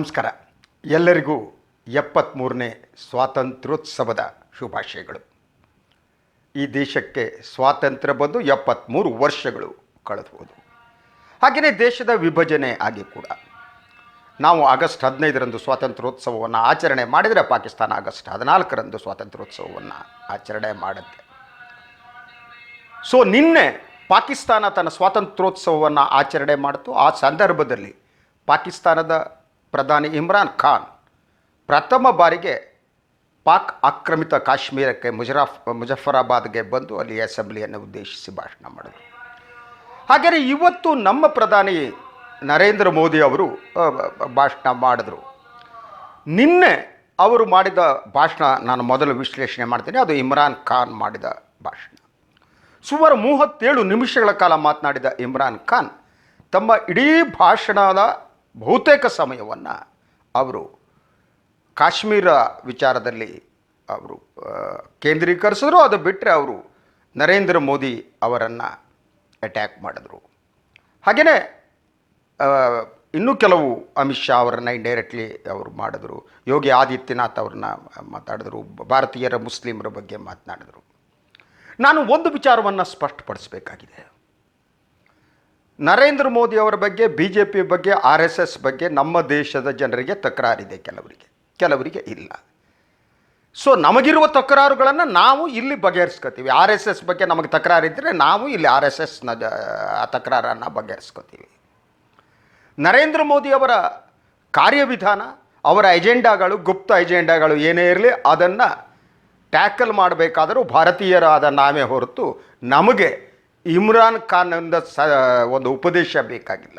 ನಮಸ್ಕಾರ. ಎಲ್ಲರಿಗೂ 73ನೇ ಸ್ವಾತಂತ್ರ್ಯೋತ್ಸವದ ಶುಭಾಶಯಗಳು. ಈ ದೇಶಕ್ಕೆ ಸ್ವಾತಂತ್ರ್ಯ ಬಂದು 73 ವರ್ಷಗಳು ಕಳೆದುವುದು. ಹಾಗೆಯೇ ದೇಶದ ವಿಭಜನೆ ಆಗಿ ಕೂಡ ನಾವು ಆಗಸ್ಟ್ 15ರಂದು ಸ್ವಾತಂತ್ರ್ಯೋತ್ಸವವನ್ನು ಆಚರಣೆ ಮಾಡಿದರೆ ಪಾಕಿಸ್ತಾನ ಆಗಸ್ಟ್ 14ರಂದು ಸ್ವಾತಂತ್ರ್ಯೋತ್ಸವವನ್ನು ಆಚರಣೆ ಮಾಡುತ್ತೆ. ಸೊ ನಿನ್ನೆ ಪಾಕಿಸ್ತಾನ ತನ್ನ ಸ್ವಾತಂತ್ರ್ಯೋತ್ಸವವನ್ನು ಆಚರಣೆ ಮಾಡಿತು. ಆ ಸಂದರ್ಭದಲ್ಲಿ ಪಾಕಿಸ್ತಾನದ ಪ್ರಧಾನಿ ಇಮ್ರಾನ್ ಖಾನ್ ಪ್ರಥಮ ಬಾರಿಗೆ ಪಾಕ್ ಆಕ್ರಮಿತ ಕಾಶ್ಮೀರಕ್ಕೆ ಮುಜಫರಾಬಾದ್ಗೆ ಬಂದು ಅಲ್ಲಿ ಅಸೆಂಬ್ಲಿಯನ್ನು ಉದ್ದೇಶಿಸಿ ಭಾಷಣ ಮಾಡಿದರು. ಹಾಗೆಯೇ ಇವತ್ತು ನಮ್ಮ ಪ್ರಧಾನಿ ನರೇಂದ್ರ ಮೋದಿ ಅವರು ಭಾಷಣ ಮಾಡಿದರು. ನಿನ್ನೆ ಅವರು ಮಾಡಿದ ಭಾಷಣ ನಾನು ಮೊದಲು ವಿಶ್ಲೇಷಣೆ ಮಾಡ್ತೀನಿ. ಅದು ಇಮ್ರಾನ್ ಖಾನ್ ಮಾಡಿದ ಭಾಷಣ. ಸುಮಾರು 37 ನಿಮಿಷಗಳ ಕಾಲ ಮಾತನಾಡಿದ ಇಮ್ರಾನ್ ಖಾನ್ ತಮ್ಮ ಇಡೀ ಭಾಷಣದ ಬಹುತೇಕ ಸಮಯವನ್ನು ಅವರು ಕಾಶ್ಮೀರ ವಿಚಾರದಲ್ಲಿ ಅವರು ಕೇಂದ್ರೀಕರಿಸಿದ್ರು. ಅದು ಬಿಟ್ಟರೆ ಅವರು ನರೇಂದ್ರ ಮೋದಿ ಅವರನ್ನು ಅಟ್ಯಾಕ್ ಮಾಡಿದ್ರು. ಹಾಗೆಯೇ ಇನ್ನೂ ಕೆಲವು ಅಮಿತ್ ಶಾ ಅವರನ್ನು ಇಂಡೈರೆಕ್ಟ್ಲಿ ಅವರು ಮಾಡಿದ್ರು. ಯೋಗಿ ಆದಿತ್ಯನಾಥ್ ಅವ್ರನ್ನ ಮಾತಾಡಿದ್ರು. ಭಾರತೀಯರ ಮುಸ್ಲಿಮರ ಬಗ್ಗೆ ಮಾತನಾಡಿದ್ರು. ನಾನು ಒಂದು ವಿಚಾರವನ್ನು ಸ್ಪಷ್ಟಪಡಿಸಬೇಕಾಗಿದೆ. ನರೇಂದ್ರ ಮೋದಿ ಅವರ ಬಗ್ಗೆ, ಬಿ ಜೆ ಪಿ ಬಗ್ಗೆ, RSS ಬಗ್ಗೆ ನಮ್ಮ ದೇಶದ ಜನರಿಗೆ ತಕರಾರಿದೆ. ಕೆಲವರಿಗೆ ಇಲ್ಲ. ಸೊ ನಮಗಿರುವ ತಕರಾರುಗಳನ್ನು ನಾವು ಇಲ್ಲಿ ಬಗೆಹರಿಸ್ಕೋತೀವಿ. RSS ಬಗ್ಗೆ ನಮಗೆ ತಕರಾರಿದ್ದರೆ ನಾವು ಇಲ್ಲಿ RSSನ ಆ ತಕರಾರನ್ನು ಬಗೆಹರಿಸ್ಕೋತೀವಿ. ನರೇಂದ್ರ ಮೋದಿ ಅವರ ಕಾರ್ಯವಿಧಾನ, ಅವರ ಎಜೆಂಡಾಗಳು, ಗುಪ್ತ ಎಜೆಂಡಾಗಳು ಏನೇ ಇರಲಿ ಅದನ್ನು ಟ್ಯಾಕಲ್ ಮಾಡಬೇಕಾದರೂ ಭಾರತೀಯರಾದ ನಾವೇ ಹೊರತು ನಮಗೆ ಇಮ್ರಾನ್ ಖಾನ್ನಿಂದ ಒಂದು ಉಪದೇಶ ಬೇಕಾಗಿಲ್ಲ.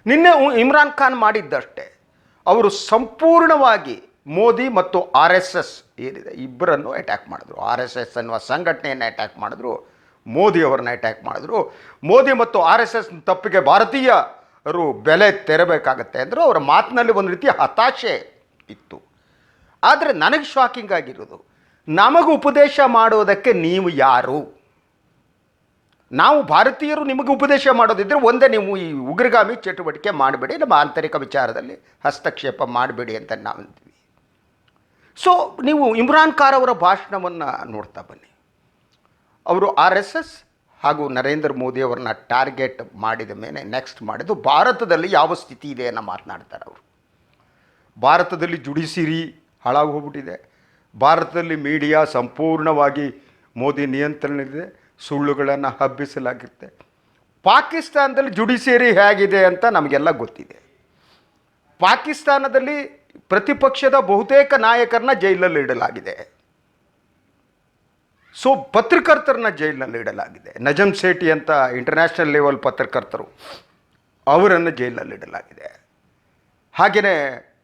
ನಿನ್ನೆ ಇಮ್ರಾನ್ ಖಾನ್ ಮಾಡಿದ್ದಷ್ಟೇ. ಅವರು ಸಂಪೂರ್ಣವಾಗಿ ಮೋದಿ ಮತ್ತು RSS ಏನಿದೆ ಇಬ್ಬರನ್ನು ಅಟ್ಯಾಕ್ ಮಾಡಿದ್ರು. RSS ಅನ್ನುವ ಸಂಘಟನೆಯನ್ನು ಅಟ್ಯಾಕ್ ಮಾಡಿದ್ರು, ಮೋದಿ ಅವರನ್ನ ಅಟ್ಯಾಕ್ ಮಾಡಿದ್ರು. ಮೋದಿ ಮತ್ತು RSS ತಪ್ಪಿಗೆ ಭಾರತೀಯರು ಬೆಲೆ ತೆರಬೇಕಾಗತ್ತೆ ಅಂದರು. ಅವರ ಮಾತಿನಲ್ಲಿ ಒಂದು ರೀತಿಯ ಹತಾಶೆ ಇತ್ತು. ಆದರೆ ನನಗೆ ಶಾಕಿಂಗ್ ಆಗಿರೋದು, ನಮಗೆ ಉಪದೇಶ ಮಾಡೋದಕ್ಕೆ ನೀವು ಯಾರು? ನಾವು ಭಾರತೀಯರು ನಿಮಗೆ ಉಪದೇಶ ಮಾಡೋದಿದ್ದರೆ ಒಂದೇ ನೀವು ಈ ಉಗ್ರಗಾಮಿ ಚಟುವಟಿಕೆ ಮಾಡಬೇಡಿ, ನಮ್ಮ ಆಂತರಿಕ ವಿಚಾರದಲ್ಲಿ ಹಸ್ತಕ್ಷೇಪ ಮಾಡಬೇಡಿ ಅಂತ ನಾವು ಅಂತೀವಿ. ಸೊ ನೀವು ಇಮ್ರಾನ್ ಖಾನ್ ಅವರ ಭಾಷಣವನ್ನು ನೋಡ್ತಾ ಬನ್ನಿ. ಅವರು RSS ಹಾಗೂ ನರೇಂದ್ರ ಮೋದಿ ಅವರನ್ನ ಟಾರ್ಗೆಟ್ ಮಾಡಿದ ಮೇಲೆ ನೆಕ್ಸ್ಟ್ ಮಾಡಿದ್ದು ಭಾರತದಲ್ಲಿ ಯಾವ ಸ್ಥಿತಿ ಇದೆ ಅನ್ನೋ ಮಾತನಾಡ್ತಾರೆ. ಅವರು ಭಾರತದಲ್ಲಿ ಜುಡಿಷಿಯರಿ ಹಾಳಾಗಿ ಹೋಗ್ಬಿಟ್ಟಿದೆ. ಭಾರತದಲ್ಲಿ ಮೀಡಿಯಾ ಸಂಪೂರ್ಣವಾಗಿ ಮೋದಿ ನಿಯಂತ್ರಣವಿದೆ. ಸುಳ್ಳುಗಳನ್ನು ಹಬ್ಬಿಸಲಾಗುತ್ತೆ. ಪಾಕಿಸ್ತಾನದಲ್ಲಿ ಜುಡಿಷಿಯರಿ ಹೇಗಿದೆ ಅಂತ ನಮಗೆಲ್ಲ ಗೊತ್ತಿದೆ. ಪಾಕಿಸ್ತಾನದಲ್ಲಿ ಪ್ರತಿಪಕ್ಷದ ಬಹುತೇಕ ನಾಯಕರನ್ನ ಜೈಲಲ್ಲಿ ಇಡಲಾಗಿದೆ. ಸೊ ಪತ್ರಕರ್ತರನ್ನ ಜೈಲಿನಲ್ಲಿ ಇಡಲಾಗಿದೆ. ನಜಮ್ ಸೇಠಿ ಅಂತ ಇಂಟರ್ನ್ಯಾಷನಲ್ ಲೆವೆಲ್ ಪತ್ರಕರ್ತರು, ಅವರನ್ನು ಜೈಲಲ್ಲಿ ಇಡಲಾಗಿದೆ. ಹಾಗೆಯೇ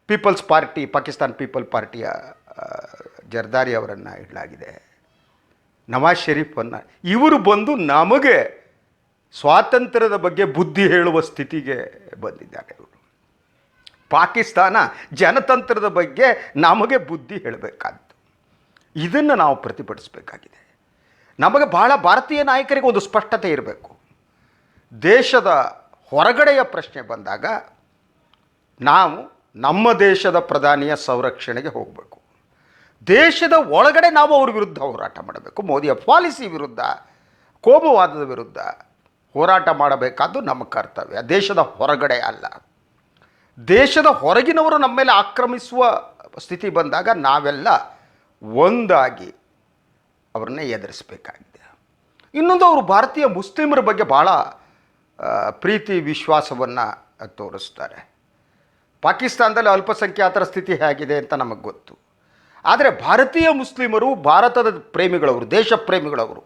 ಪೀಪಲ್ಸ್ ಪಾರ್ಟಿ, ಪಾಕಿಸ್ತಾನ್ ಪೀಪಲ್ ಪಾರ್ಟಿಯ ಜರ್ದಾರಿ ಅವರನ್ನು ಇಡಲಾಗಿದೆ. ನವಾಜ್ ಶರೀಫನ್ನು, ಇವರು ಬಂದು ನಮಗೆ ಸ್ವಾತಂತ್ರ್ಯದ ಬಗ್ಗೆ ಬುದ್ಧಿ ಹೇಳುವ ಸ್ಥಿತಿಗೆ ಬಂದಿದ್ದಾರೆ. ಇವರು ಪಾಕಿಸ್ತಾನ ಜನತಂತ್ರದ ಬಗ್ಗೆ ನಮಗೆ ಬುದ್ಧಿ ಹೇಳಬೇಕಾದ್ದು. ಇದನ್ನು ನಾವು ಪ್ರತಿಭಟಿಸಬೇಕಾಗಿದೆ. ನಮಗೆ ಬಹಳ ಭಾರತೀಯ ನಾಯಕರಿಗೆ ಒಂದು ಸ್ಪಷ್ಟತೆ ಇರಬೇಕು. ದೇಶದ ಹೊರಗಡೆಯ ಪ್ರಶ್ನೆ ಬಂದಾಗ ನಾವು ನಮ್ಮ ದೇಶದ ಪ್ರಧಾನಿಯ ಸಂರಕ್ಷಣೆಗೆ ಹೋಗಬೇಕು. ದೇಶದ ಒಳಗಡೆ ನಾವು ಅವ್ರ ವಿರುದ್ಧ ಹೋರಾಟ ಮಾಡಬೇಕು. ಮೋದಿಯ ಪಾಲಿಸಿ ವಿರುದ್ಧ, ಕೋಮುವಾದದ ವಿರುದ್ಧ ಹೋರಾಟ ಮಾಡಬೇಕಾದ್ದು ನಮ್ಮ ಕರ್ತವ್ಯ. ದೇಶದ ಹೊರಗಡೆ ಅಲ್ಲ. ದೇಶದ ಹೊರಗಿನವರು ನಮ್ಮ ಮೇಲೆ ಆಕ್ರಮಿಸುವ ಸ್ಥಿತಿ ಬಂದಾಗ ನಾವೆಲ್ಲ ಒಂದಾಗಿ ಅವ್ರನ್ನೇ ಎದುರಿಸಬೇಕಾಗಿದೆ. ಇನ್ನೊಂದು, ಅವರು ಭಾರತೀಯ ಮುಸ್ಲಿಮರ ಬಗ್ಗೆ ಭಾಳ ಪ್ರೀತಿ ವಿಶ್ವಾಸವನ್ನು ತೋರಿಸ್ತಾರೆ. ಪಾಕಿಸ್ತಾನದಲ್ಲಿ ಅಲ್ಪಸಂಖ್ಯಾತರ ಸ್ಥಿತಿ ಹೇಗಿದೆ ಅಂತ ನಮಗೆ ಗೊತ್ತು. ಆದರೆ ಭಾರತೀಯ ಮುಸ್ಲಿಮರು ಭಾರತದ ಪ್ರೇಮಿಗಳವರು, ದೇಶ ಪ್ರೇಮಿಗಳವರು.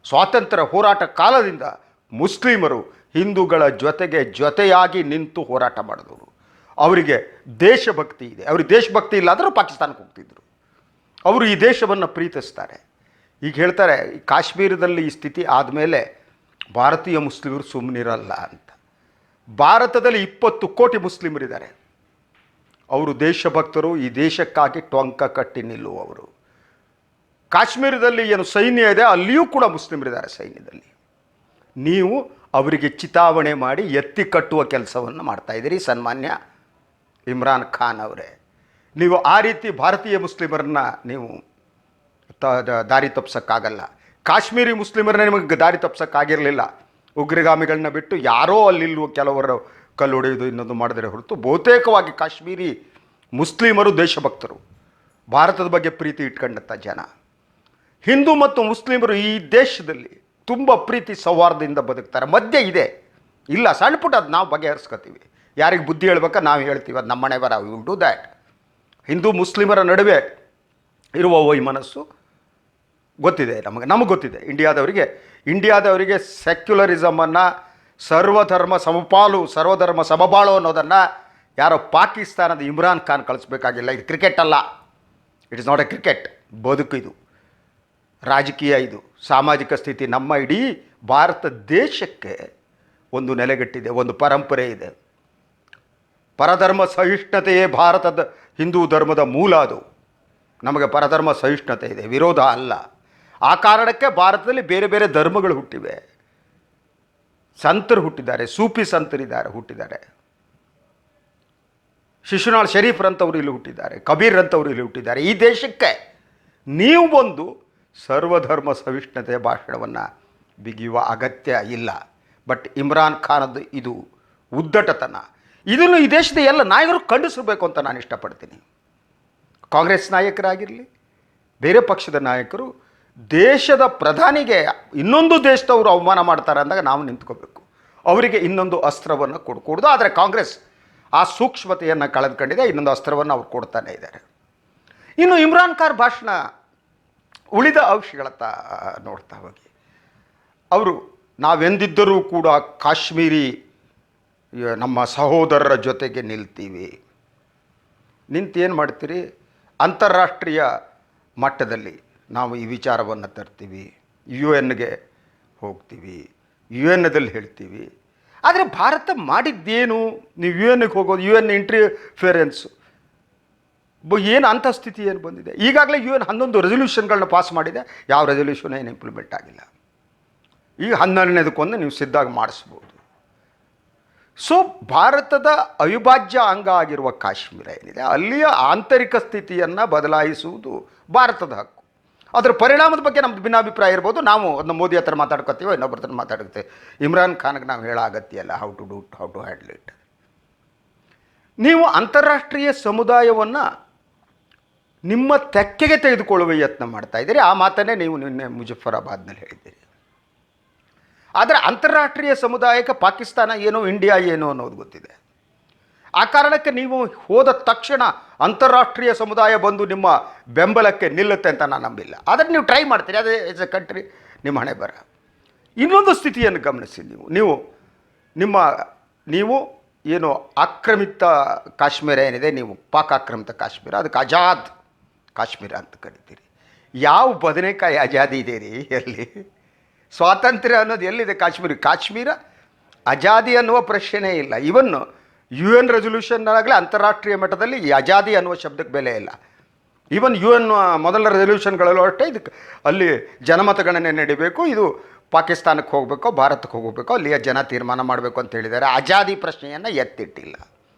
ಸ್ವಾತಂತ್ರ್ಯ ಹೋರಾಟ ಕಾಲದಿಂದ ಮುಸ್ಲಿಮರು ಹಿಂದೂಗಳ ಜೊತೆಯಾಗಿ ನಿಂತು ಹೋರಾಟ ಮಾಡಿದವರು. ಅವರಿಗೆ ದೇಶಭಕ್ತಿ ಇದೆ. ಅವ್ರಿಗೆ ದೇಶಭಕ್ತಿ ಇಲ್ಲ ಅಂದರೆ ಪಾಕಿಸ್ತಾನಕ್ಕೆ ಹೋಗ್ತಿದ್ರು. ಅವರು ಈ ದೇಶವನ್ನು ಪ್ರೀತಿಸ್ತಾರೆ. ಈಗ ಹೇಳ್ತಾರೆ ಕಾಶ್ಮೀರದಲ್ಲಿ ಈ ಸ್ಥಿತಿ ಆದಮೇಲೆ ಭಾರತೀಯ ಮುಸ್ಲಿಮರು ಸುಮ್ಮನಿರಲ್ಲ ಅಂತ. ಭಾರತದಲ್ಲಿ 20 ಕೋಟಿ ಮುಸ್ಲಿಮರಿದ್ದಾರೆ. ಅವರು ದೇಶಭಕ್ತರು, ಈ ದೇಶಕ್ಕಾಗಿ ಟೊಂಕ ಕಟ್ಟಿ ನಿಲ್ಲುವವರು. ಕಾಶ್ಮೀರದಲ್ಲಿ ಏನು ಸೈನ್ಯ ಇದೆ ಅಲ್ಲಿಯೂ ಕೂಡ ಮುಸ್ಲಿಮರಿದ್ದಾರೆ ಸೈನ್ಯದಲ್ಲಿ. ನೀವು ಅವರಿಗೆ ಚಿತಾವಣೆ ಮಾಡಿ ಎತ್ತಿ ಕಟ್ಟುವ ಕೆಲಸವನ್ನು ಮಾಡ್ತಾಯಿದ್ದೀರಿ ಸನ್ಮಾನ್ಯ ಇಮ್ರಾನ್ ಖಾನ್ ಅವರೇ. ನೀವು ಆ ರೀತಿ ಭಾರತೀಯ ಮುಸ್ಲಿಮರನ್ನ ನೀವು ದಾರಿ ತಪ್ಪಿಸೋಕ್ಕಾಗಲ್ಲ. ಕಾಶ್ಮೀರಿ ಮುಸ್ಲಿಮರನ್ನ ನಿಮಗೆ ದಾರಿ ತಪ್ಪಿಸೋಕ್ಕಾಗಿರಲಿಲ್ಲ. ಉಗ್ರಗಾಮಿಗಳನ್ನ ಬಿಟ್ಟು ಯಾರೋ ಅಲ್ಲಿಲ್ಲೂ ಕೆಲವರು ಕಲ್ಲು ಹೊಡೆಯೋದು ಇನ್ನೊಂದು ಮಾಡಿದರೆ ಹೊರತು ಬಹುತೇಕವಾಗಿ ಕಾಶ್ಮೀರಿ ಮುಸ್ಲಿಮರು ದೇಶಭಕ್ತರು, ಭಾರತದ ಬಗ್ಗೆ ಪ್ರೀತಿ ಇಟ್ಕೊಂಡಂಥ ಜನ. ಹಿಂದೂ ಮತ್ತು ಮುಸ್ಲಿಮರು ಈ ದೇಶದಲ್ಲಿ ತುಂಬ ಪ್ರೀತಿ ಸೌಹಾರ್ದದಿಂದ ಬದುಕ್ತಾರೆ. ಮಧ್ಯೆ ಇದೆ ಇಲ್ಲ ಸಣ್ಣ ಪುಟ್ಟ, ಅದು ನಾವು ಬಗೆಹರಿಸ್ಕೊತೀವಿ. ಯಾರಿಗೆ ಬುದ್ಧಿ ಹೇಳ್ಬೇಕಾ ನಾವು ಹೇಳ್ತೀವಿ, ಅದು ನಮ್ಮನೆ ಬರ ವಿಲ್ ಡೂ ದ್ಯಾಟ್. ಹಿಂದೂ ಮುಸ್ಲಿಮರ ನಡುವೆ ಇರುವ ಈ ಮನಸ್ಸು ಗೊತ್ತಿದೆ ನಮಗೆ ಗೊತ್ತಿದೆ. ಇಂಡಿಯಾದವರಿಗೆ ಸೆಕ್ಯುಲರಿಸಮನ್ನು, ಸರ್ವಧರ್ಮ ಸಮಪಾಲು, ಸರ್ವಧರ್ಮ ಸಮಬಾಳು ಅನ್ನೋದನ್ನು ಯಾರೋ ಪಾಕಿಸ್ತಾನದ ಇಮ್ರಾನ್ ಖಾನ್ ಕಳಿಸ್ಬೇಕಾಗಿಲ್ಲ. ಇದು ಕ್ರಿಕೆಟ್ ಅಲ್ಲ, it is not A cricket. ಬದುಕು ಇದು, ರಾಜಕೀಯ ಇದು, ಸಾಮಾಜಿಕ ಸ್ಥಿತಿ. ನಮ್ಮ ಇಡೀ ಭಾರತ ದೇಶಕ್ಕೆ ಒಂದು ನೆಲೆಗಟ್ಟಿದೆ, ಒಂದು ಪರಂಪರೆ ಇದೆ. ಪರಧರ್ಮ ಸಹಿಷ್ಣುತೆಯೇ ಭಾರತದ ಹಿಂದೂ ಧರ್ಮದ ಮೂಲ. ಅದು ನಮಗೆ ಪರಧರ್ಮ ಸಹಿಷ್ಣುತೆ ಇದೆ, ವಿರೋಧ ಅಲ್ಲ. ಆ ಕಾರಣಕ್ಕೆ ಭಾರತದಲ್ಲಿ ಬೇರೆ ಬೇರೆ ಧರ್ಮಗಳು ಹುಟ್ಟಿವೆ. ಸಂತರು ಹುಟ್ಟಿದ್ದಾರೆ, ಸೂಫಿ ಸಂತರಿದ್ದಾರೆ ಹುಟ್ಟಿದ್ದಾರೆ. ಶಿಶುನಾಳ್ ಶರೀಫ್ರಂಥವ್ರು ಇಲ್ಲಿ ಹುಟ್ಟಿದ್ದಾರೆ, ಕಬೀರ್ ಅಂಥವ್ರು ಇಲ್ಲಿ ಹುಟ್ಟಿದ್ದಾರೆ. ಈ ದೇಶಕ್ಕೆ ನೀವು ಒಂದು ಸರ್ವಧರ್ಮ ಸಹಿಷ್ಣುತೆಯ ಭಾಷಣವನ್ನು ಬಿಗಿಯುವ ಅಗತ್ಯ ಇಲ್ಲ. ಬಟ್ ಇಮ್ರಾನ್ ಖಾನದ್ದು ಇದು ಉದ್ದಟತನ. ಇದನ್ನು ಈ ದೇಶದ ಎಲ್ಲ ನಾಯಕರು ಖಂಡಿಸಬೇಕು ಅಂತ ನಾನು ಇಷ್ಟಪಡ್ತೀನಿ. ಕಾಂಗ್ರೆಸ್ ನಾಯಕರಾಗಿರಲಿ, ಬೇರೆ ಪಕ್ಷದ ನಾಯಕರು ದೇಶದ ಪ್ರಧಾನಿಗೆ ಇನ್ನೊಂದು ದೇಶದವರು ಅವಮಾನ ಮಾಡ್ತಾರೆ ಅಂದಾಗ ನಾವು ನಿಂತ್ಕೋಬೇಕು. ಅವರಿಗೆ ಇನ್ನೊಂದು ಅಸ್ತ್ರವನ್ನು ಕೊಡಕೂಡ್ದು. ಆದರೆ ಕಾಂಗ್ರೆಸ್ ಆ ಸೂಕ್ಷ್ಮತೆಯನ್ನು ಕಳೆದುಕೊಂಡಿದೆ, ಇನ್ನೊಂದು ಅಸ್ತ್ರವನ್ನು ಅವ್ರು ಕೊಡ್ತಾನೆ ಇದ್ದಾರೆ. ಇನ್ನು ಇಮ್ರಾನ್ ಖಾನ್ ಭಾಷಣ ಉಳಿದ ಅಂಶಗಳತ್ತ ನೋಡ್ತಾ ಹೋಗಿ, ಅವರು ನಾವೆಂದಿದ್ದರೂ ಕೂಡ ಕಾಶ್ಮೀರಿ ನಮ್ಮ ಸಹೋದರರ ಜೊತೆಗೆ ನಿಲ್ತೀವಿ. ನಿಂತೇನು ಮಾಡ್ತೀರಿ? ಅಂತಾರಾಷ್ಟ್ರೀಯ ಮಟ್ಟದಲ್ಲಿ ನಾವು ಈ ವಿಚಾರವನ್ನು ತರ್ತೀವಿ, UN ಹೋಗ್ತೀವಿ, UN ಹೇಳ್ತೀವಿ. ಆದರೆ ಭಾರತ ಮಾಡಿದ್ದೇನು? ನೀವು UN ಹೋಗೋದು, UN ಇಂಟರ್ಫಿಯರೆನ್ಸು ಏನು ಅಂಥ ಸ್ಥಿತಿ ಏನು ಬಂದಿದೆ? ಈಗಾಗಲೇ UN 11 ರೆಸಲ್ಯೂಷನ್ಗಳನ್ನ ಪಾಸ್ ಮಾಡಿದೆ, ಯಾವ ರೆಸಲ್ಯೂಷನ್ ಏನು ಇಂಪ್ಲಿಮೆಂಟ್ ಆಗಿಲ್ಲ. ಈಗ 12ನೇದಕ್ಕೊಂದು ನೀವು ಸಿದ್ಧಾಗಿ ಮಾಡಿಸ್ಬೋದು. ಸೊ ಭಾರತದ ಅವಿಭಾಜ್ಯ ಅಂಗ ಆಗಿರುವ ಕಾಶ್ಮೀರ ಏನಿದೆ, ಅಲ್ಲಿಯ ಆಂತರಿಕ ಸ್ಥಿತಿಯನ್ನು ಬದಲಾಯಿಸುವುದು ಭಾರತದ ಹಕ್ಕು. ಅದರ ಪರಿಣಾಮದ ಬಗ್ಗೆ ನಮ್ಮದು ಭಿನ್ನಾಭಿಪ್ರಾಯ ಇರ್ಬೋದು. ನಾವು ಅದನ್ನು ಮೋದಿ ಹತ್ರ ಮಾತಾಡ್ಕೊತೀವೋ, ಇನ್ನೊಬ್ಬರ ಹತ್ರ ಮಾತಾಡ್ತೀವಿ. ಇಮ್ರಾನ್ ಖಾನ್ಗೆ ನಾವು ಹೇಳೋ ಅಗತ್ಯ ಇಲ್ಲ ಹೌ ಟು ಹ್ಯಾಂಡಲ್ ಇಟ್. ನೀವು ಅಂತಾರಾಷ್ಟ್ರೀಯ ಸಮುದಾಯವನ್ನು ನಿಮ್ಮ ತೆಕ್ಕೆಗೆ ತೆಗೆದುಕೊಳ್ಳುವ ಯತ್ನ ಮಾಡ್ತಾ ಇದ್ದೀರಿ. ಆ ಮಾತನ್ನೇ ನೀವು ನಿನ್ನೆ ಮುಜಫರಾಬಾದ್ನಲ್ಲಿ ಹೇಳಿದ್ದೀರಿ. ಆದರೆ ಅಂತಾರಾಷ್ಟ್ರೀಯ ಸಮುದಾಯಕ್ಕೆ ಪಾಕಿಸ್ತಾನ ಏನು, ಇಂಡಿಯಾ ಏನು ಅನ್ನೋದು ಗೊತ್ತಿದೆ. ಆ ಕಾರಣಕ್ಕೆ ನೀವು ಹೋದ ತಕ್ಷಣ ಅಂತಾರಾಷ್ಟ್ರೀಯ ಸಮುದಾಯ ಬಂದು ನಿಮ್ಮ ಬೆಂಬಲಕ್ಕೆ ನಿಲ್ಲುತ್ತೆ ಅಂತ ನಾನು ನಂಬಿಲ್ಲ. ಆದರೆ ನೀವು ಟ್ರೈ ಮಾಡ್ತೀರಿ, ಅದೇ ಇಟ್ಸ್ ಎ ಕಂಟ್ರಿ, ನಿಮ್ಮ ಹಣೆ ಬರ. ಇನ್ನೊಂದು ಸ್ಥಿತಿಯನ್ನು ಗಮನಿಸಿ, ನೀವು ಏನು ಆಕ್ರಮಿತ ಕಾಶ್ಮೀರ ಏನಿದೆ, ನೀವು ಪಾಕ್ ಆಕ್ರಮಿತ ಕಾಶ್ಮೀರ, ಅದಕ್ಕೆ ಆಜಾದ್ ಕಾಶ್ಮೀರ ಅಂತ ಕರಿತೀರಿ. ಯಾವ ಬದನೆಕಾಯಿ ಆಜಾದಿ ಇದೆ ರೀ? ಎಲ್ಲಿ ಸ್ವಾತಂತ್ರ್ಯ ಅನ್ನೋದು ಎಲ್ಲಿದೆ? ಕಾಶ್ಮೀರ ಆಜಾದಿ ಅನ್ನುವ ಪ್ರಶ್ನೆಯೇ ಇಲ್ಲ. ಇವನ್ UN ರೆಸಲ್ಯೂಷನ್ನಾಗಲೇ ಅಂತಾರಾಷ್ಟ್ರೀಯ ಮಟ್ಟದಲ್ಲಿ ಈ ಆಜಾದಿ ಅನ್ನುವ ಶಬ್ದಕ್ಕೆ ಬೆಲೆ ಇಲ್ಲ. ಈವನ್ UN ಮೊದಲ ರೆಸಲ್ಯೂಷನ್ಗಳಲ್ಲೂ ಅಷ್ಟೇ ಇದಕ್ಕೆ ಅಲ್ಲಿ ಜನಮತಗಣನೆ ನಡೀಬೇಕು, ಇದು ಪಾಕಿಸ್ತಾನಕ್ಕೆ ಹೋಗಬೇಕೋ ಭಾರತಕ್ಕೆ ಹೋಗಬೇಕೋ ಅಲ್ಲಿಯ ಜನ ತೀರ್ಮಾನ ಮಾಡಬೇಕು ಅಂತ ಹೇಳಿದ್ದಾರೆ. ಆಜಾದಿ ಪ್ರಶ್ನೆಯನ್ನು ಎತ್ತಿಟ್ಟಿಲ್ಲ.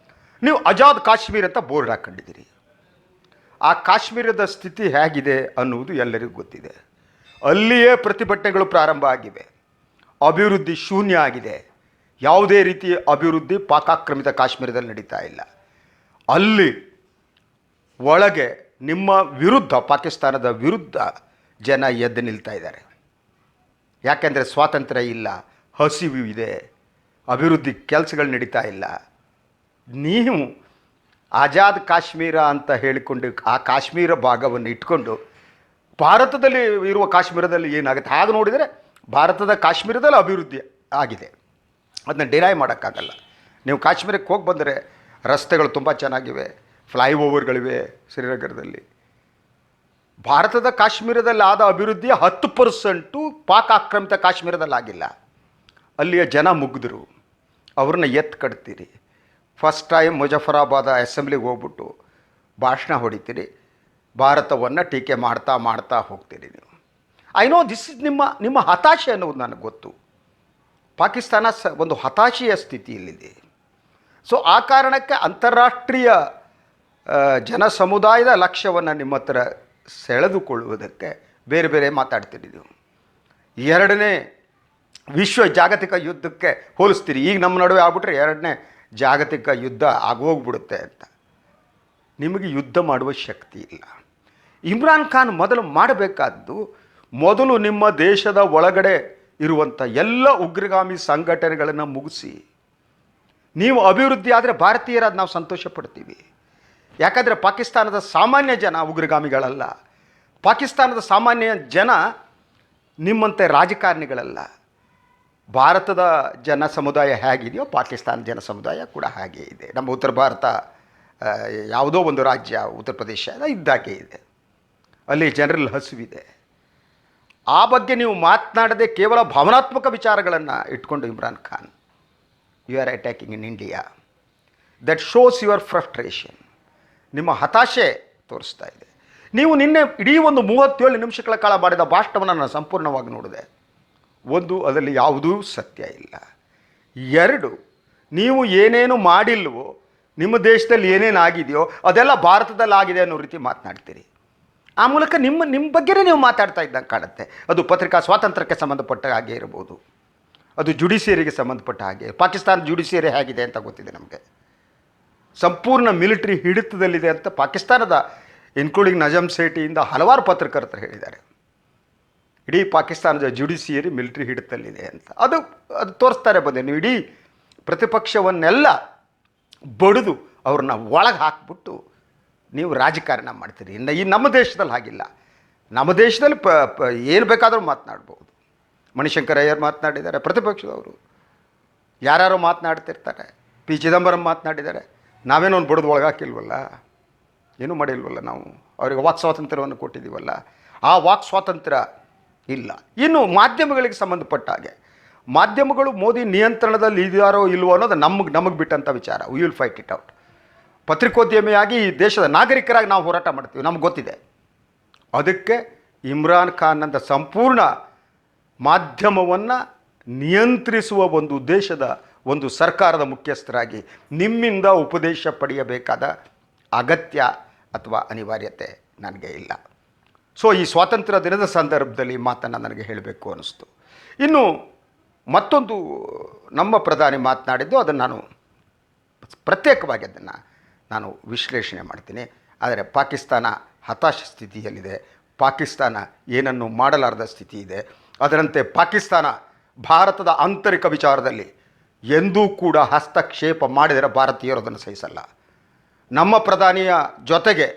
ನೀವು ಆಜಾದ್ ಕಾಶ್ಮೀರ ಅಂತ ಬೋರ್ಡ್ ಹಾಕ್ಕೊಂಡಿದ್ದೀರಿ. ಆ ಕಾಶ್ಮೀರದ ಸ್ಥಿತಿ ಹೇಗಿದೆ ಅನ್ನುವುದು ಎಲ್ಲರಿಗೂ ಗೊತ್ತಿದೆ. ಅಲ್ಲಿಯೇ ಪ್ರತಿಭಟನೆಗಳು ಪ್ರಾರಂಭ ಆಗಿವೆ, ಅಭಿವೃದ್ಧಿ ಶೂನ್ಯ ಆಗಿದೆ. ಯಾವುದೇ ರೀತಿಯ ಅಭಿವೃದ್ಧಿ ಪಾಕಾಕ್ರಮಿತ ಕಾಶ್ಮೀರದಲ್ಲಿ ನಡೀತಾ ಇಲ್ಲ. ಅಲ್ಲಿ ಒಳಗೆ ನಿಮ್ಮ ವಿರುದ್ಧ, ಪಾಕಿಸ್ತಾನದ ವಿರುದ್ಧ ಜನ ಎದ್ದು ನಿಲ್ತಾ ಇದ್ದಾರೆ. ಯಾಕೆಂದರೆ ಸ್ವಾತಂತ್ರ್ಯ ಇಲ್ಲ, ಹಸಿವು ಇದೆ, ಅಭಿವೃದ್ಧಿ ಕೆಲಸಗಳು ನಡೀತಾ ಇಲ್ಲ. ನೀವು ಆಜಾದ್ ಕಾಶ್ಮೀರ ಅಂತ ಹೇಳಿಕೊಂಡು ಆ ಕಾಶ್ಮೀರ ಭಾಗವನ್ನು ಇಟ್ಕೊಂಡು ಭಾರತದಲ್ಲಿ ಇರುವ ಕಾಶ್ಮೀರದಲ್ಲಿ ಏನಾಗುತ್ತೆ ಹಾಗೆ ನೋಡಿದರೆ ಭಾರತದ ಕಾಶ್ಮೀರದಲ್ಲಿ ಅಭಿವೃದ್ಧಿ ಆಗಿದೆ, ಅದನ್ನ ಡಿನೈ ಮಾಡೋಕ್ಕಾಗಲ್ಲ. ನೀವು ಕಾಶ್ಮೀರಕ್ಕೆ ಹೋಗಿ ಬಂದರೆ ರಸ್ತೆಗಳು ತುಂಬ ಚೆನ್ನಾಗಿವೆ, ಫ್ಲೈಓವರ್ಗಳಿವೆ. ಶ್ರೀನಗರದಲ್ಲಿ ಭಾರತದ ಕಾಶ್ಮೀರದಲ್ಲಿ ಆದ ಅಭಿವೃದ್ಧಿಯ 10% ಪಾಕ್ ಆಕ್ರಮಿತ ಕಾಶ್ಮೀರದಲ್ಲಿ ಆಗಿಲ್ಲ. ಅಲ್ಲಿಯ ಜನ ಮುಗ್ಧರು, ಅವ್ರನ್ನ ಎತ್ತು ಕಟ್ತೀರಿ. ಫಸ್ಟ್ ಟೈಮ್ ಮುಜಫರಾಬಾದ್ ಅಸೆಂಬ್ಲಿಗೆ ಹೋಗ್ಬಿಟ್ಟು ಭಾಷಣ ಹೊಡಿತೀರಿ, ಭಾರತವನ್ನು ಟೀಕೆ ಮಾಡ್ತಾ ಹೋಗ್ತೀರಿ. ನೀವು ಐ ನೋ ದಿಸ್ ಇಸ್ ನಿಮ್ಮ ಹತಾಶೆ ಅನ್ನೋದು ನನಗೆ ಗೊತ್ತು. ಪಾಕಿಸ್ತಾನ ಒಂದು ಹತಾಶೆಯ ಸ್ಥಿತಿಯಲ್ಲಿದೆ. ಸೊ ಆ ಕಾರಣಕ್ಕೆ ಅಂತಾರಾಷ್ಟ್ರೀಯ ಜನ ಸಮುದಾಯದ ಲಕ್ಷ್ಯವನ್ನು ನಿಮ್ಮ ಹತ್ರ ಸೆಳೆದುಕೊಳ್ಳುವುದಕ್ಕೆ ಬೇರೆ ಬೇರೆ ಮಾತಾಡ್ತೀರಿ ನೀವು. ಎರಡನೇ ಜಾಗತಿಕ ಯುದ್ಧಕ್ಕೆ ಹೋಲಿಸ್ತೀರಿ. ಈಗ ನಮ್ಮ ನಡುವೆ ಆಗ್ಬಿಟ್ರೆ ಎರಡನೇ ಜಾಗತಿಕ ಯುದ್ಧ ಆಗೋಗ್ಬಿಡುತ್ತೆ ಅಂತ. ನಿಮಗೆ ಯುದ್ಧ ಮಾಡುವ ಶಕ್ತಿ ಇಲ್ಲ. ಇಮ್ರಾನ್ ಖಾನ್ ಮೊದಲು ಮಾಡಬೇಕಾದ್ದು, ಮೊದಲು ನಿಮ್ಮ ದೇಶದ ಒಳಗಡೆ ಇರುವಂಥ ಎಲ್ಲ ಉಗ್ರಗಾಮಿ ಸಂಘಟನೆಗಳನ್ನು ಮುಗಿಸಿ ನೀವು ಅಭಿವೃದ್ಧಿ ಆದರೆ ಭಾರತೀಯರಾದ ನಾವು ಸಂತೋಷ ಪಡ್ತೀವಿ. ಯಾಕಂದರೆ ಪಾಕಿಸ್ತಾನದ ಸಾಮಾನ್ಯ ಜನ ಉಗ್ರಗಾಮಿಗಳಲ್ಲ. ಪಾಕಿಸ್ತಾನದ ಸಾಮಾನ್ಯ ಜನ ನಿಮ್ಮಂತೆ ರಾಜಕಾರಣಿಗಳಲ್ಲ. ಭಾರತದ ಜನ ಸಮುದಾಯ ಹೇಗಿದೆಯೋ ಪಾಕಿಸ್ತಾನ ಜನ ಸಮುದಾಯ ಕೂಡ ಹಾಗೇ ಇದೆ. ನಮ್ಮ ಉತ್ತರ ಭಾರತ ಯಾವುದೋ ಒಂದು ರಾಜ್ಯ ಉತ್ತರ ಪ್ರದೇಶ ಇದ್ದಾಗೆ ಇದೆ. ಅಲ್ಲಿ ಜನರಲ್ಲಿ ಹಸಿವಿದೆ. ಆ ಬಗ್ಗೆ ನೀವು ಮಾತನಾಡದೆ ಕೇವಲ ಭಾವನಾತ್ಮಕ ವಿಚಾರಗಳನ್ನು ಇಟ್ಕೊಂಡು Imran Khan you are attacking in India. That shows your frustration. ನಿಮ್ಮ ಹತಾಶೆ ತೋರಿಸ್ತಾ ಇದೆ. ನೀವು ನಿನ್ನೆ ಇಡೀ ಒಂದು 37 ನಿಮಿಷಗಳ ಕಾಲ ಮಾಡಿದ ಭಾಷಣವನ್ನು ನಾನು ಸಂಪೂರ್ಣವಾಗಿ ನೋಡಿದೆ. ಒಂದು, ಅದರಲ್ಲಿ ಯಾವುದೂ ಸತ್ಯ ಇಲ್ಲ. ಎರಡು, ನೀವು ಏನೇನು ಮಾಡಿಲ್ವೋ, ನಿಮ್ಮ ದೇಶದಲ್ಲಿ ಏನೇನು ಆಗಿದೆಯೋ ಅದೆಲ್ಲ ಭಾರತದಲ್ಲಿ ಆಗಿದೆ ಅನ್ನೋ ರೀತಿ ಮಾತನಾಡ್ತೀರಿ. ಆ ಮೂಲಕ ನಿಮ್ಮ ಬಗ್ಗೆನೇ ನೀವು ಮಾತಾಡ್ತಾ ಇದ್ದಂಗೆ ಕಾಣುತ್ತೆ. ಅದು ಪತ್ರಿಕಾ ಸ್ವಾತಂತ್ರ್ಯಕ್ಕೆ ಸಂಬಂಧಪಟ್ಟ ಹಾಗೆ ಇರಬಹುದು, ಅದು ಜುಡಿಷಿಯರಿಗೆ ಸಂಬಂಧಪಟ್ಟ ಹಾಗೆ. ಪಾಕಿಸ್ತಾನ ಜುಡಿಷಿಯರಿ ಹೇಗಿದೆ ಅಂತ ಗೊತ್ತಿದೆ ನಮಗೆ. ಸಂಪೂರ್ಣ ಮಿಲಿಟರಿ ಹಿಡಿತದಲ್ಲಿದೆ ಅಂತ ಪಾಕಿಸ್ತಾನದ ಇನ್ಕ್ಲೂಡಿಂಗ್ ನಜಮ್ ಸೇಠಿಯಿಂದ ಹಲವಾರು ಪತ್ರಕರ್ತರು ಹೇಳಿದ್ದಾರೆ. ಇಡೀ ಪಾಕಿಸ್ತಾನದ ಜುಡಿಷಿಯರಿ ಮಿಲಿಟರಿ ಹಿಡಿತದಲ್ಲಿದೆ ಅಂತ. ಅದು ತೋರಿಸ್ತಾರೆ ಬಂದೆ. ನೀವು ಇಡೀ ಪ್ರತಿಪಕ್ಷವನ್ನೆಲ್ಲ ಬಡಿದು ಅವ್ರನ್ನ ಒಳಗೆ ಹಾಕ್ಬಿಟ್ಟು ನೀವು ರಾಜಕಾರಣ ಮಾಡ್ತೀರಿ. ಇನ್ನು ಈ ನಮ್ಮ ದೇಶದಲ್ಲಿ ಹಾಗಿಲ್ಲ. ನಮ್ಮ ದೇಶದಲ್ಲಿ ಏನು ಬೇಕಾದರೂ ಮಾತನಾಡ್ಬೋದು. ಮಣಿಶಂಕರ್ ಅಯ್ಯರ್ ಮಾತನಾಡಿದ್ದಾರೆ, ಪ್ರತಿಪಕ್ಷದವರು ಯಾರ್ಯಾರೋ ಮಾತನಾಡ್ತಿರ್ತಾರೆ. ಪಿ ಚಿದಂಬರಂ ಮಾತನಾಡಿದ್ದಾರೆ. ನಾವೇನೋ ಒಂದು ಬಡಿದು ಒಳಗಾಕಿಲ್ವಲ್ಲ, ಏನೂ ಮಾಡಿಲ್ವಲ್ಲ. ನಾವು ಅವರಿಗೆ ವಾಕ್ ಸ್ವಾತಂತ್ರ್ಯವನ್ನು ಕೊಟ್ಟಿದ್ದೀವಲ್ಲ. ಆ ವಾಕ್ ಸ್ವಾತಂತ್ರ್ಯ ಇಲ್ಲ. ಇನ್ನು ಮಾಧ್ಯಮಗಳಿಗೆ ಸಂಬಂಧಪಟ್ಟ ಹಾಗೆ, ಮಾಧ್ಯಮಗಳು ಮೋದಿ ನಿಯಂತ್ರಣದಲ್ಲಿ ಇದ್ದಾರೋ ಇಲ್ವೋ ಅನ್ನೋದು ನಮಗೆ ಬಿಟ್ಟಂಥ ವಿಚಾರ. We will fight it out. ಪತ್ರಿಕೋದ್ಯಮಿಯಾಗಿ ಈ ದೇಶದ ನಾಗರಿಕರಾಗಿ ನಾವು ಹೋರಾಟ ಮಾಡ್ತೀವಿ, ನಮ್ಗೆ ಗೊತ್ತಿದೆ. ಅದಕ್ಕೆ ಇಮ್ರಾನ್ ಖಾನ್ ಅಂತ ಸಂಪೂರ್ಣ ಮಾಧ್ಯಮವನ್ನು ನಿಯಂತ್ರಿಸುವ ಒಂದು ದೇಶದ ಒಂದು ಸರ್ಕಾರದ ಮುಖ್ಯಸ್ಥರಾಗಿ ನಿಮ್ಮಿಂದ ಉಪದೇಶ ಪಡೆಯಬೇಕಾದ ಅಗತ್ಯ ಅಥವಾ ಅನಿವಾರ್ಯತೆ ನನಗೆ ಇಲ್ಲ. ಸೊ ಈ ಸ್ವಾತಂತ್ರ್ಯ ದಿನದ ಸಂದರ್ಭದಲ್ಲಿ ಮಾತನ್ನು ನನಗೆ ಹೇಳಬೇಕು ಅನ್ನಿಸ್ತು. ಇನ್ನು ಮತ್ತೊಂದು ನಮ್ಮ ಪ್ರಧಾನಿ ಮಾತನಾಡಿದ್ದು, ಅದನ್ನು ನಾನು ಪ್ರತ್ಯೇಕವಾಗಿ ನಾನು ವಿಶ್ಲೇಷಣೆ ಮಾಡ್ತೀನಿ. ಆದರೆ ಪಾಕಿಸ್ತಾನ ಹತಾಶ ಸ್ಥಿತಿಯಲ್ಲಿದೆ. ಪಾಕಿಸ್ತಾನ ಏನನ್ನು ಮಾಡಲಾರದ ಸ್ಥಿತಿ ಇದೆ. ಅದರಂತೆ ಪಾಕಿಸ್ತಾನ ಭಾರತದ ಆಂತರಿಕ ವಿಚಾರದಲ್ಲಿ ಎಂದೂ ಕೂಡ ಹಸ್ತಕ್ಷೇಪ ಮಾಡಿದರೆ ಭಾರತೀಯರು ಅದನ್ನು ಸಹಿಸಲ್ಲ. ನಮ್ಮ ಪ್ರಧಾನಿಯ ಜೊತೆಗೆ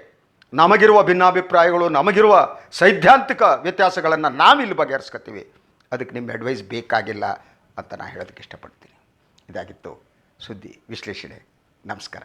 ನಮಗಿರುವ ಭಿನ್ನಾಭಿಪ್ರಾಯಗಳು, ನಮಗಿರುವ ಸೈದ್ಧಾಂತಿಕ ವ್ಯತ್ಯಾಸಗಳನ್ನು ನಾವಿಲ್ಲಿ ಬಗೆಹರಿಸ್ಕೊತೀವಿ. ಅದಕ್ಕೆ ನಿಮ್ಮ ಅಡ್ವೈಸ್ ಬೇಕಾಗಿಲ್ಲ ಅಂತ ನಾನು ಹೇಳೋದಕ್ಕೆ ಇಷ್ಟಪಡ್ತೀನಿ. ಇದಾಗಿತ್ತು ಸುದ್ದಿ ವಿಶ್ಲೇಷಣೆ. ನಮಸ್ಕಾರ.